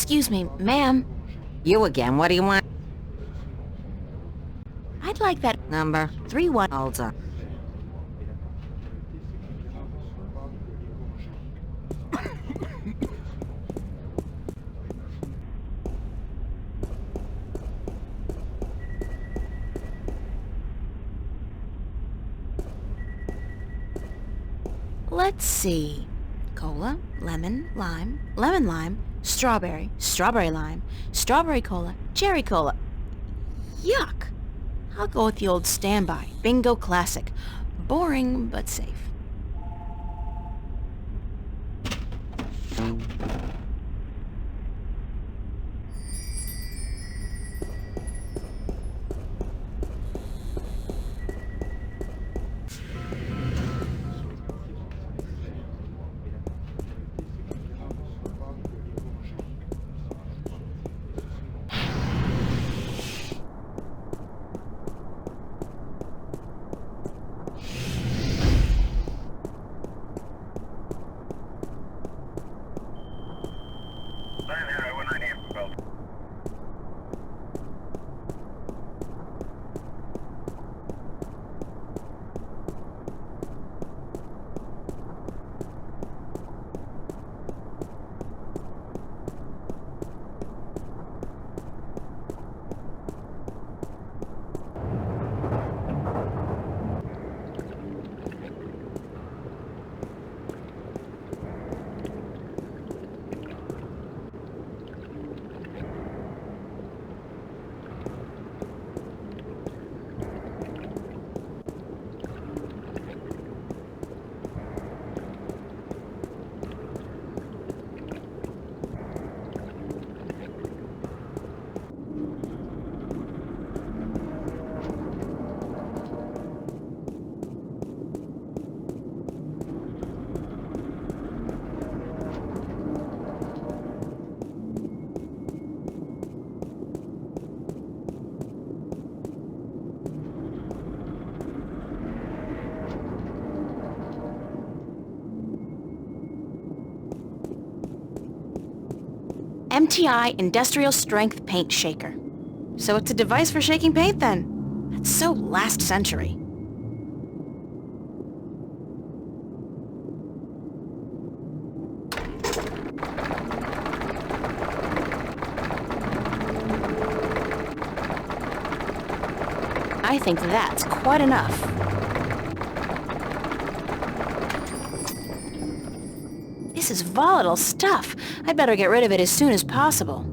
Excuse me, ma'am. You again, what do you want? I'd like that Number 3-1. holds on. Let's see. Cola, lemon, lime, strawberry, strawberry lime, strawberry cola, cherry cola. Yuck! I'll go with the old standby, Bingo Classic. Boring, but safe. MTI Industrial Strength Paint Shaker. So it's a device for shaking paint then? That's so last century. I think that's quite enough. This is volatile stuff. I'd better get rid of it as soon as possible.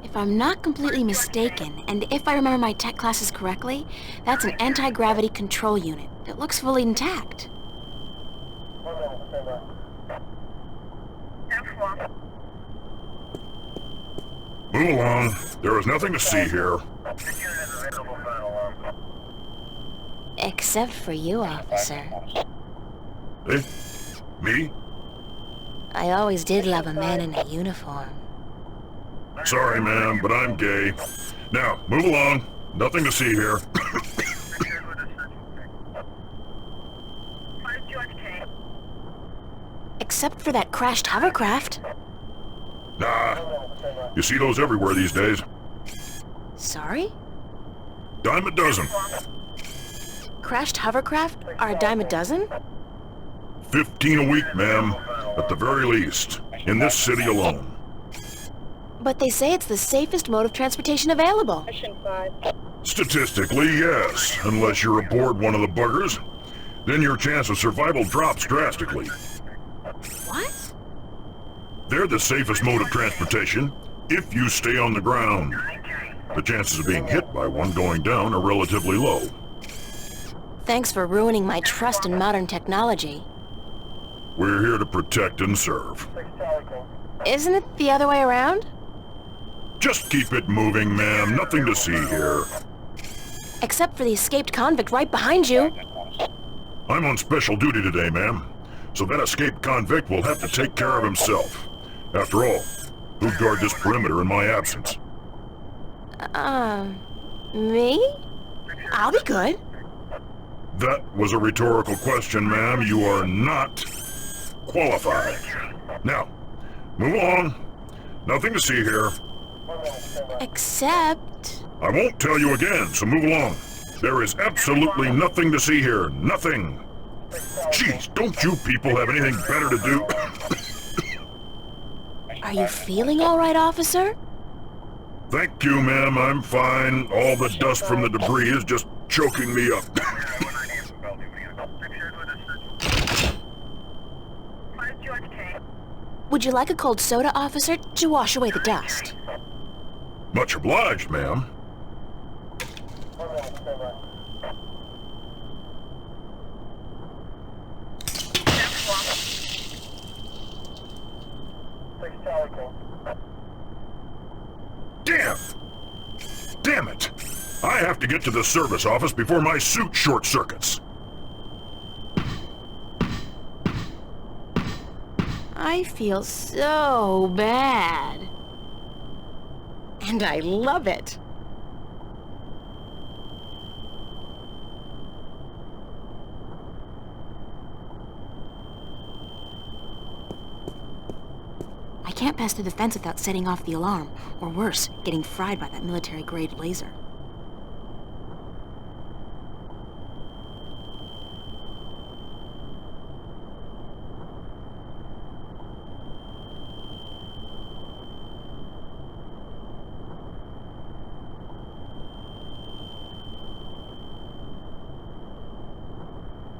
If I'm not completely mistaken, and if I remember my tech classes correctly, that's an anti-gravity control unit. It looks fully intact. Move along. There is nothing to see here. Except for you, officer. Eh? Me? I always did love a man in a uniform. Sorry, ma'am, but I'm gay. Now, move along. Nothing to see here. Except for that crashed hovercraft. Nah. You see those everywhere these days. Sorry? Dime a dozen. Crashed hovercraft are a dime a dozen? 15 a week, ma'am. At the very least. In this city alone. But they say it's the safest mode of transportation available. Statistically, yes. Unless you're aboard one of the buggers. Then your chance of survival drops drastically. What? They're the safest mode of transportation if you stay on the ground. The chances of being hit by one going down are relatively low. Thanks for ruining my trust in modern technology. We're here to protect and serve. Isn't it the other way around? Just keep it moving, ma'am. Nothing to see here. Except for the escaped convict right behind you. I'm on special duty today, ma'am. So that escaped convict will have to take care of himself. After all, who'd guard this perimeter in my absence? Me? I'll be good. That was a rhetorical question, ma'am. You are not qualified. Now, move along. Nothing to see here. Except... I won't tell you again, so move along. There is absolutely nothing to see here. Nothing. Jeez, don't you people have anything better to do? Are you feeling all right, officer? Thank you, ma'am. I'm fine. All the dust from the debris is just choking me up. Would you like a cold soda, officer, to wash away the dust? Much obliged, ma'am. Damn! Damn it! I have to get to the service office before my suit short circuits. I feel so bad. And I love it. I can't pass through the fence without setting off the alarm, or worse, getting fried by that military-grade laser.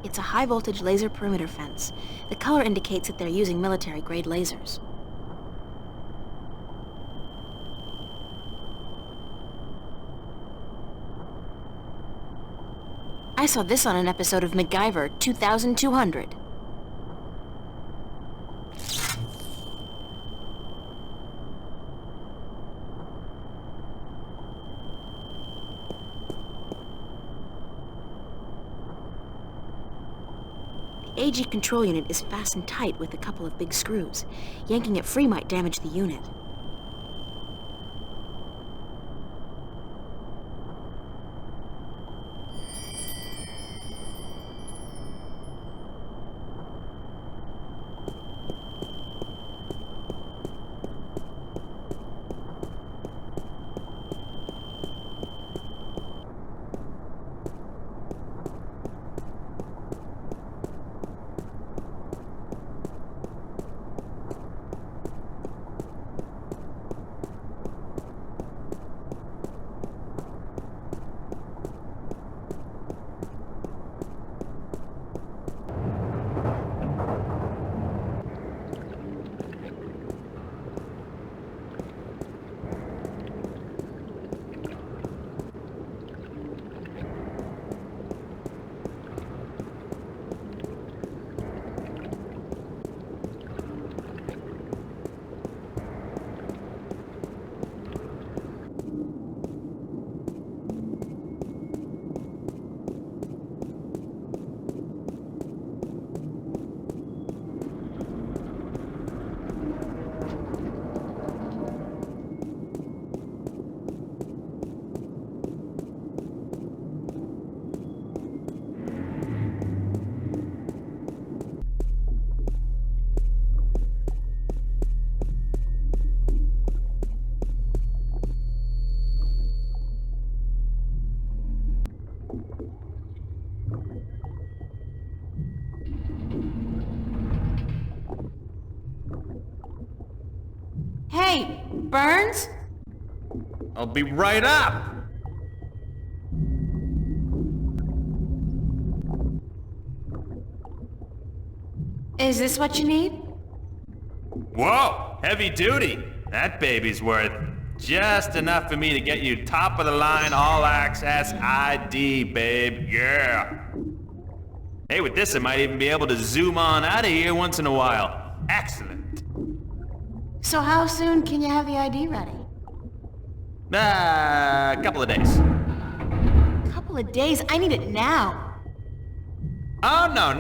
It's a high-voltage laser perimeter fence. The color indicates that they're using military-grade lasers. I saw this on an episode of MacGyver 2200. The AG control unit is fastened tight with a couple of big screws. Yanking it free might damage the unit. Hey, Burns? I'll be right up! Is this what you need? Whoa! Heavy duty! That baby's worth just enough for me to get you top of the line all access ID, babe. Yeah! Hey, with this I might even be able to zoom on out of here once in a while. Excellent! So how soon can you have the ID ready? A couple of days. Couple of days? I need it now. Oh, no.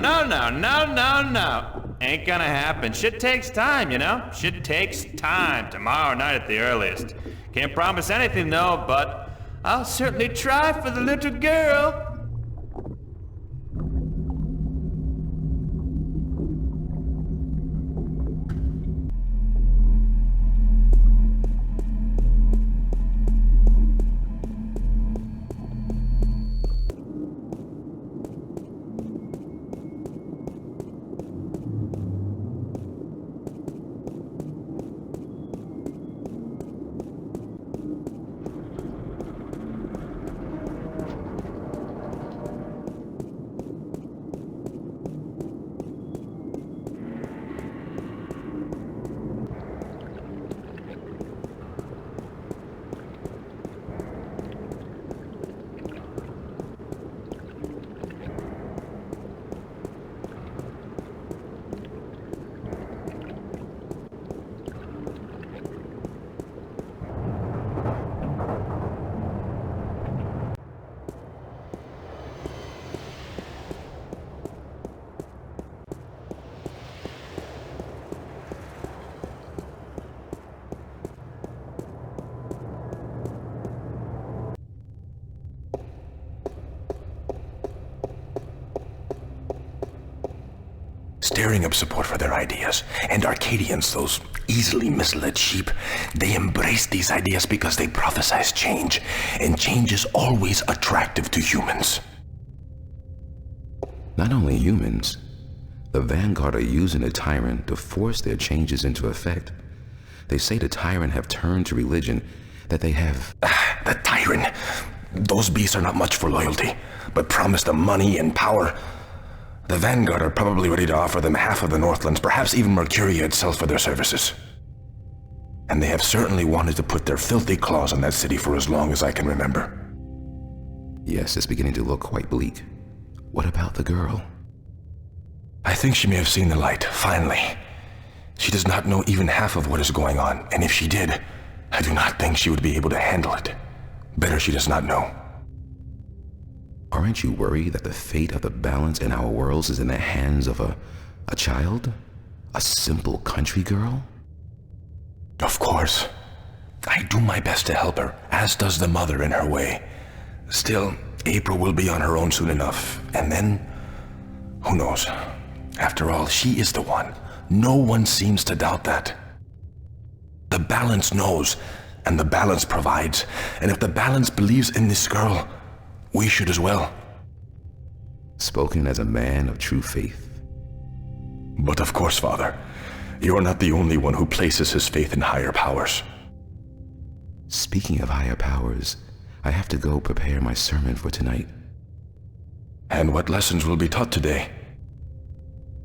Ain't gonna happen. Shit takes time, you know? Shit takes time. Tomorrow night at the earliest. Can't promise anything, though, but I'll certainly try for the little girl. Stirring up support for their ideas. And Arcadians, those easily misled sheep, they embrace these ideas because they prophesize change. And change is always attractive to humans. Not only humans, the Vanguard are using the Tyrant to force their changes into effect. They say the Tyrant have turned to religion, that they have... The Tyrant. Those beasts are not much for loyalty, but promise them money and power. The Vanguard are probably ready to offer them half of the Northlands, perhaps even Mercuria itself for their services. And they have certainly wanted to put their filthy claws on that city for as long as I can remember. Yes, it's beginning to look quite bleak. What about the girl? I think she may have seen the light, finally. She does not know even half of what is going on, and if she did, I do not think she would be able to handle it. Better she does not know. Aren't you worried that the fate of the balance in our worlds is in the hands of a child? A simple country girl? Of course. I do my best to help her, as does the mother in her way. Still, April will be on her own soon enough, and then... who knows? After all, she is the one. No one seems to doubt that. The balance knows, and the balance provides. And if the balance believes in this girl, we should as well. Spoken as a man of true faith. But of course, Father, you are not the only one who places his faith in higher powers. Speaking of higher powers, I have to go prepare my sermon for tonight. And what lessons will be taught today?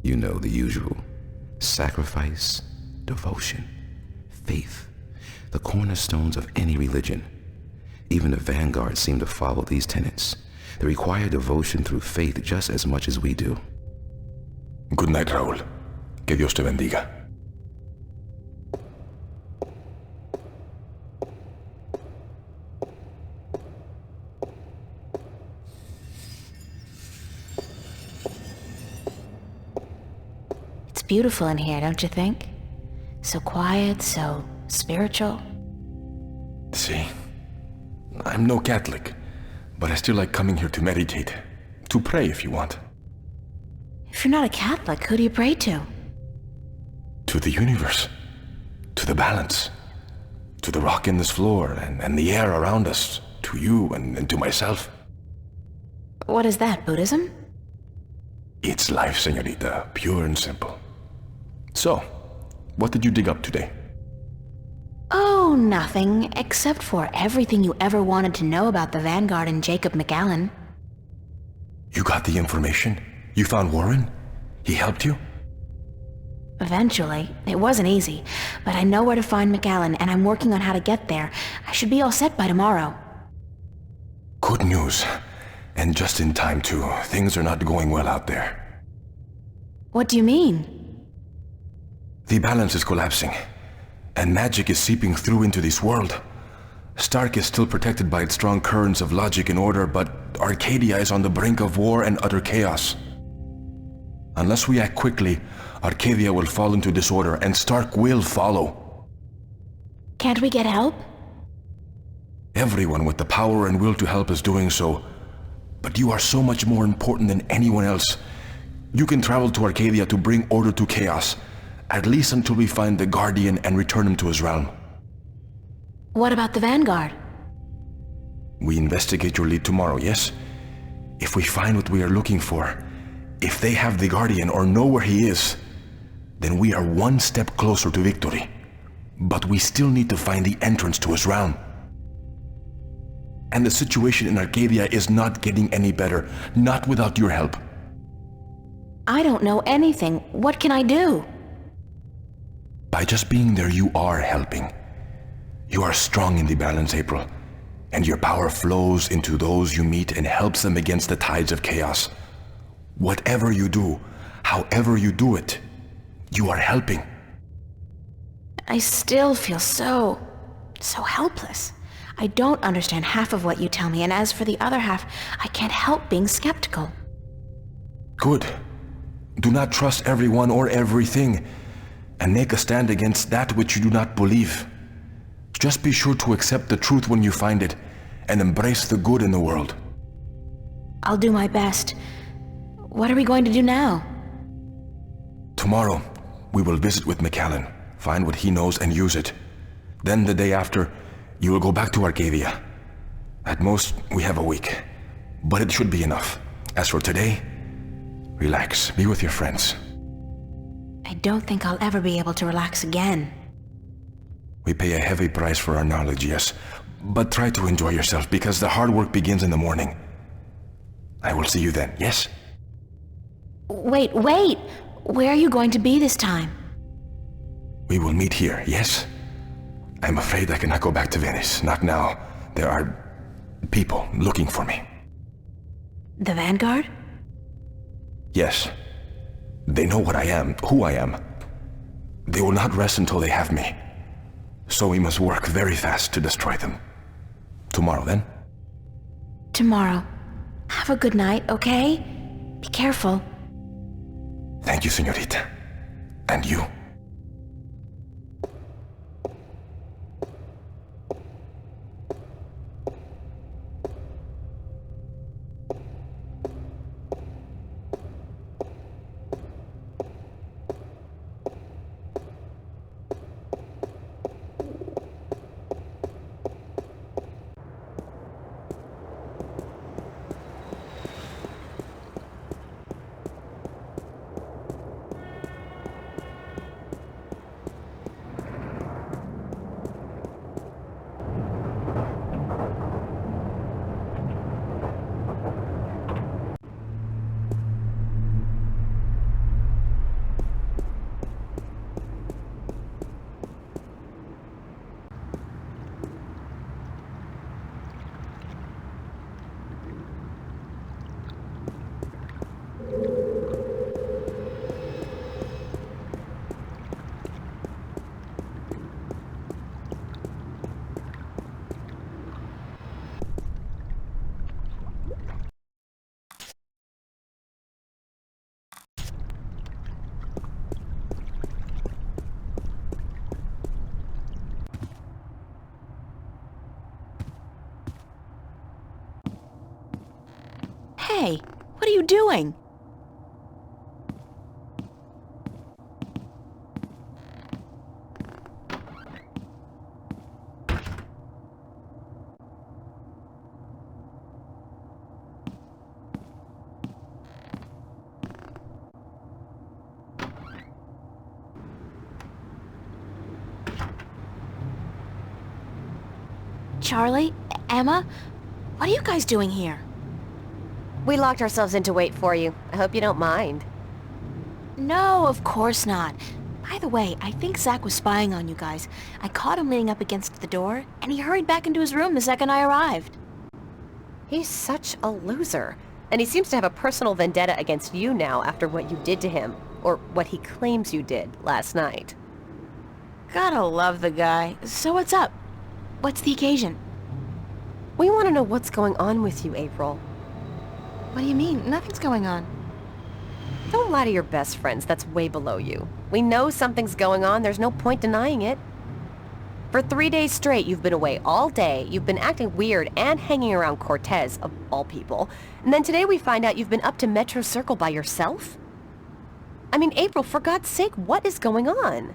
You know the usual. Sacrifice, devotion, faith, the cornerstones of any religion. Even the Vanguard seem to follow these tenets. They require devotion through faith just as much as we do. Good night, Raúl. Que Dios te bendiga. It's beautiful in here, don't you think? So quiet, so spiritual. See? I'm no Catholic, but I still like coming here to meditate. To pray if you want. If you're not a Catholic, who do you pray to? To the universe. To the balance. To the rock in this floor and the air around us. To you and to myself. What is that, Buddhism? It's life, señorita. Pure and simple. So, what did you dig up today? Oh, nothing, except for everything you ever wanted to know about the Vanguard and Jacob McAllen. You got the information? You found Warren? He helped you? Eventually. It wasn't easy, but I know where to find McAllen, and I'm working on how to get there. I should be all set by tomorrow. Good news. And just in time, too. Things are not going well out there. What do you mean? The balance is collapsing, and magic is seeping through into this world. Stark is still protected by its strong currents of logic and order, but Arcadia is on the brink of war and utter chaos. Unless we act quickly, Arcadia will fall into disorder, and Stark will follow. Can't we get help? Everyone with the power and will to help is doing so. But you are so much more important than anyone else. You can travel to Arcadia to bring order to chaos, at least until we find the Guardian and return him to his realm. What about the Vanguard? We investigate your lead tomorrow, yes? If we find what we are looking for, if they have the Guardian or know where he is, then we are one step closer to victory. But we still need to find the entrance to his realm. And the situation in Arcadia is not getting any better, not without your help. I don't know anything. What can I do? By just being there, you are helping. You are strong in the balance, April, and your power flows into those you meet and helps them against the tides of chaos. Whatever you do, however you do it, you are helping. I still feel so helpless. I don't understand half of what you tell me, and as for the other half, I can't help being skeptical. Good. Do not trust everyone or everything, and make a stand against that which you do not believe. Just be sure to accept the truth when you find it, and embrace the good in the world. I'll do my best. What are we going to do now? Tomorrow, we will visit with McAllen, find what he knows and use it. Then the day after, you will go back to Arcadia. At most, we have a week, but it should be enough. As for today, relax, be with your friends. I don't think I'll ever be able to relax again. We pay a heavy price for our knowledge, yes, but try to enjoy yourself because the hard work begins in the morning. I will see you then, yes? Wait! Where are you going to be this time? We will meet here, yes? I'm afraid I cannot go back to Venice, not now. There are people looking for me. The Vanguard? Yes. They know what I am, who I am. They will not rest until they have me. So we must work very fast to destroy them. Tomorrow, then? Tomorrow. Have a good night, okay? Be careful. Thank you, señorita. And you. Hey, what are you doing? Charlie? Emma? What are you guys doing here? We locked ourselves in to wait for you. I hope you don't mind. No, of course not. By the way, I think Zach was spying on you guys. I caught him leaning up against the door, and he hurried back into his room the second I arrived. He's such a loser. And he seems to have a personal vendetta against you now after what you did to him. Or what he claims you did last night. Gotta love the guy. So what's up? What's the occasion? We want to know what's going on with you, April. What do you mean? Nothing's going on. Don't lie to your best friends. That's way below you. We know something's going on. There's no point denying it. For 3 days straight, you've been away all day. You've been acting weird and hanging around Cortez, of all people. And then today we find out you've been up to Metro Circle by yourself? I mean, April, for God's sake, what is going on?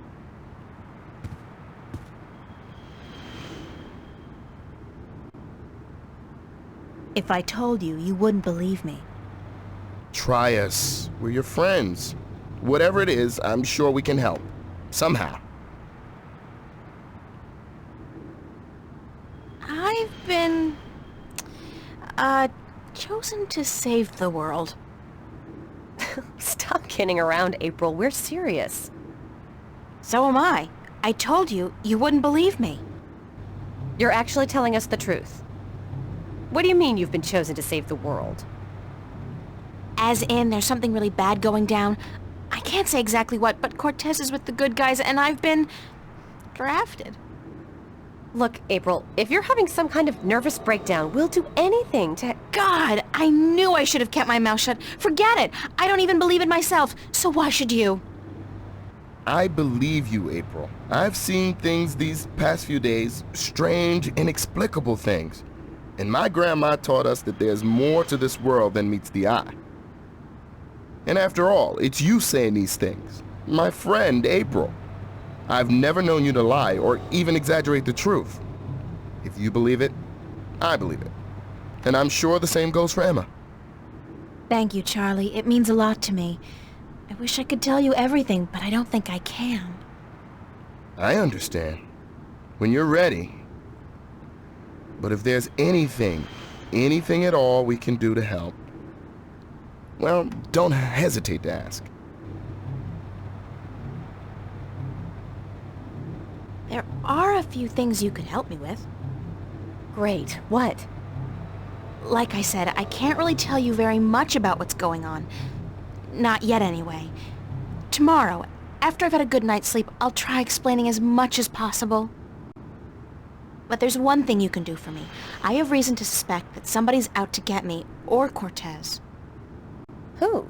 If I told you, you wouldn't believe me. Try us. We're your friends. Whatever it is, I'm sure we can help. Somehow. I've been... chosen to save the world. Stop kidding around, April. We're serious. So am I. I told you, you wouldn't believe me. You're actually telling us the truth. What do you mean you've been chosen to save the world? As in, there's something really bad going down. I can't say exactly what, but Cortez is with the good guys, and I've been... drafted. Look, April, if you're having some kind of nervous breakdown, we'll do anything to... God, I knew I should have kept my mouth shut. Forget it! I don't even believe it myself, so why should you? I believe you, April. I've seen things these past few days, strange, inexplicable things. And my grandma taught us that there's more to this world than meets the eye. And after all, it's you saying these things. My friend, April. I've never known you to lie or even exaggerate the truth. If you believe it, I believe it. And I'm sure the same goes for Emma. Thank you, Charlie. It means a lot to me. I wish I could tell you everything, but I don't think I can. I understand. When you're ready. But if there's anything at all we can do to help, well, don't hesitate to ask. There are a few things you could help me with. Great. What? Like I said, I can't really tell you very much about what's going on. Not yet, anyway. Tomorrow, after I've had a good night's sleep, I'll try explaining as much as possible. But there's one thing you can do for me. I have reason to suspect that somebody's out to get me, or Cortez. Who?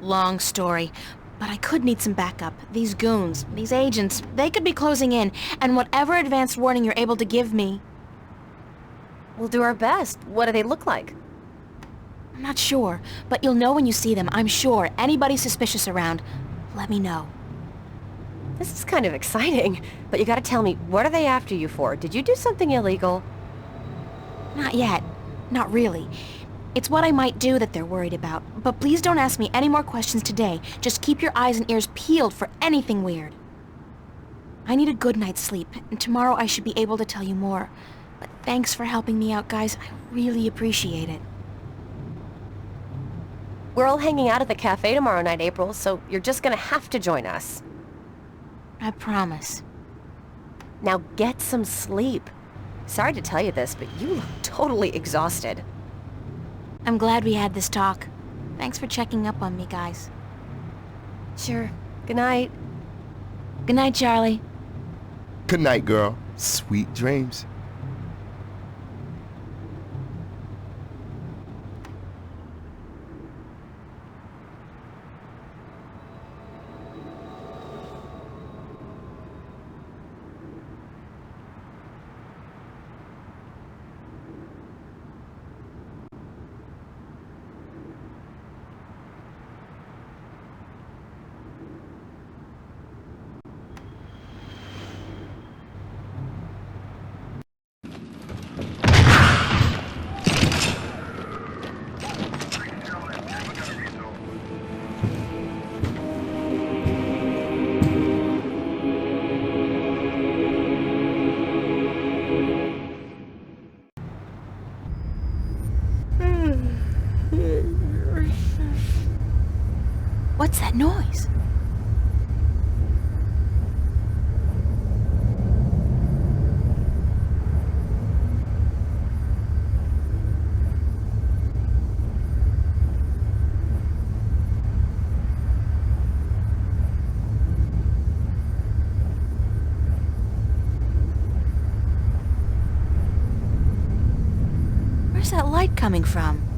Long story, but I could need some backup. These goons, these agents, they could be closing in, and whatever advanced warning you're able to give me... We'll do our best. What do they look like? I'm not sure, but you'll know when you see them, I'm sure. Anybody suspicious around, let me know. This is kind of exciting, but you gotta tell me, what are they after you for? Did you do something illegal? Not yet. Not really. It's what I might do that they're worried about. But please don't ask me any more questions today. Just keep your eyes and ears peeled for anything weird. I need a good night's sleep, and tomorrow I should be able to tell you more. But thanks for helping me out, guys. I really appreciate it. We're all hanging out at the cafe tomorrow night, April, so you're just gonna have to join us. I promise. Now get some sleep. Sorry to tell you this, but you look totally exhausted. I'm glad we had this talk. Thanks for checking up on me, guys. Sure. Good night. Good night, Charlie. Good night, girl. Sweet dreams. Where's that light coming from?